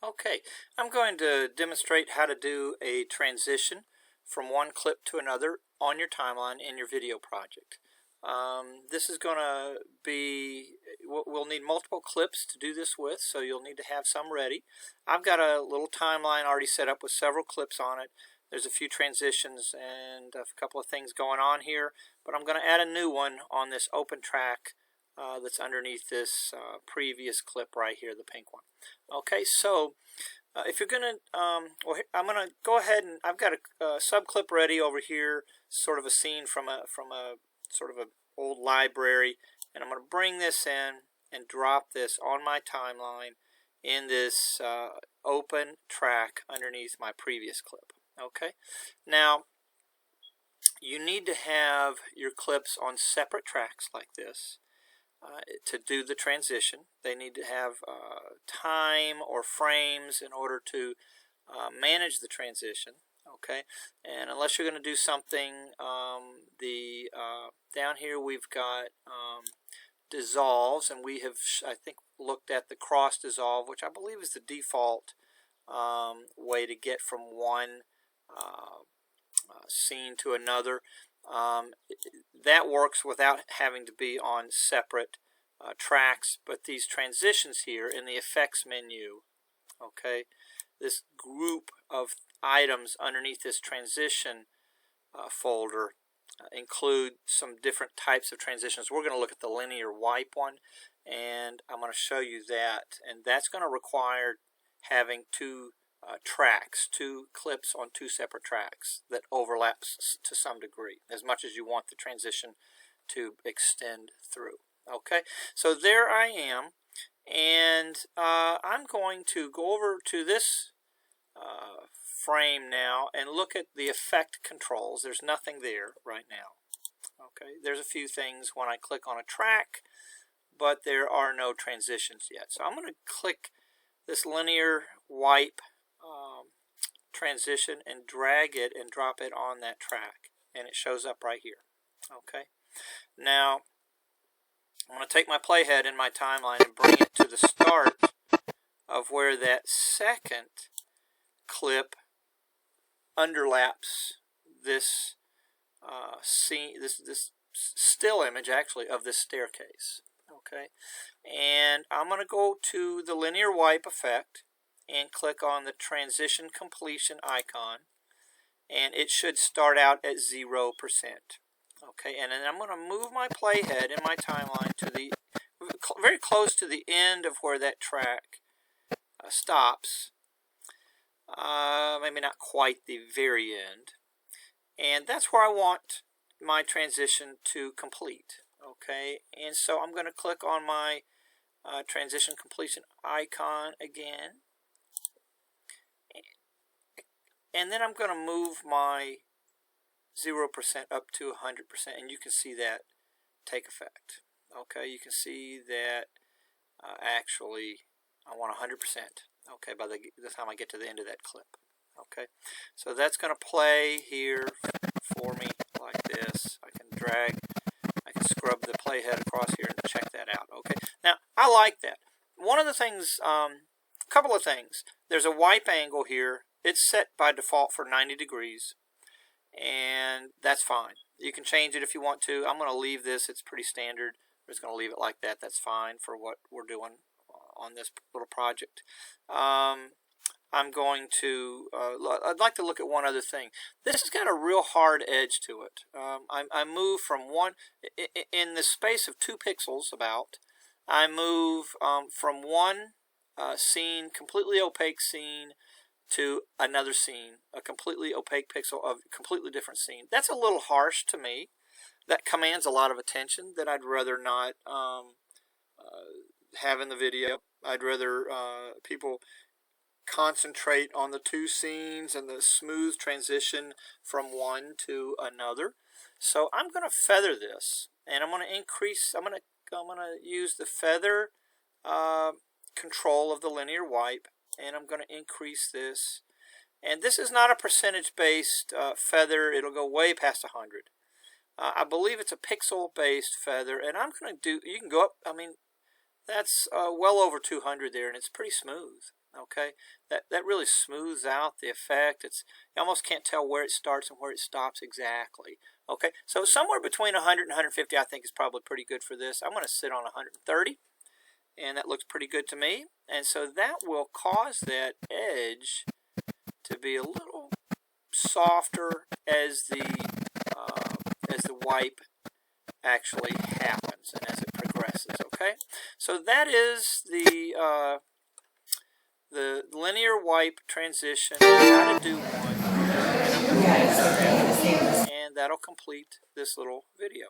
Okay, I'm going to demonstrate how to do a transition from one clip to another on your timeline in your video project. This is going to be, we'll need multiple clips to do this with, so you'll need to have some ready. I've got a little timeline already set up with several clips on it. There's a few transitions and a couple of things going on here, but I'm going to add a new one on this open track that's underneath this previous clip right here, the pink one. Okay, so if you're going to, I'm going to go ahead and I've got a sub clip ready over here, sort of a scene from a sort of an old library, and I'm going to bring this in and drop this on my timeline in this open track underneath my previous clip. Okay, now you need to have your clips on separate tracks like this. To do the transition, they need to have time or frames in order to manage the transition. Okay, and unless you're going to do something, down here we've got dissolves, and we have I think looked at the cross dissolve, which I believe is the default way to get from one scene to another. That works without having to be on separate tracks, but these transitions here in the effects menu, okay, this group of items underneath this transition folder include some different types of transitions. We're going to look at the LinearWipe one, and I'm going to show you that, and that's going to require having two tracks, two clips on two separate tracks that overlaps to some degree, as much as you want the transition to extend through. Okay, so there I am, and I'm going to go over to this frame now and look at the effect controls. There's nothing there right now. Okay, there's a few things when I click on a track, but there are no transitions yet. So I'm going to click this LinearWipe transition and drag it and drop it on that track, and it shows up right here. Okay, now I'm going to take my playhead in my timeline and bring it to the start of where that second clip underlaps this scene, this still image actually of this staircase. Okay, and I'm going to go to the LinearWipe effect and click on the transition completion icon, and it should start out at 0%. Okay, and then I'm going to move my playhead in my timeline to the very close to the end of where that track stops. Maybe not quite the very end, and that's where I want my transition to complete. Okay, and so I'm going to click on my transition completion icon again, and then I'm going to move my 0% up to 100%, and you can see that take effect. Okay, you can see that actually I want 100%. Okay, by the time I get to the end of that clip. Okay, so that's going to play here for me like this. I can drag, I can scrub the playhead across here and check that out. Okay, now I like that. One of the things, couple of things. There's a wipe angle here. It's set by default for 90 degrees, and that's fine. You can change it if you want to. I'm going to leave this. It's pretty standard. I'm just going to leave it like that. That's fine for what we're doing on this little project. I'm going to, I'd like to look at one other thing. This has got a real hard edge to it. I move from one, in the space of 2 pixels about, I move from one scene, completely opaque scene, to another scene, a completely opaque pixel of a completely different scene. That's a little harsh to me. That commands a lot of attention that I'd rather not have in the video. I'd rather people concentrate on the 2 scenes and the smooth transition from one to another. So I'm going to feather this, and I'm going to increase. I'm going to use the feather control of the LinearWipe, and I'm going to increase this. And this is not a percentage-based feather. It'll go way past 100. I believe it's a pixel-based feather, and I'm going to do. You can go up. I mean, that's well over 200 there, and it's pretty smooth. Okay, that really smooths out the effect. You almost can't tell where it starts and where it stops exactly. Okay, so somewhere between 100 and 150 I think is probably pretty good for this. I'm going to sit on 130, and that looks pretty good to me. And so that will cause that edge to be a little softer as the wipe actually happens and as it progresses. Okay, so that is the LinearWipe transition, how to do one, and that'll complete this little video.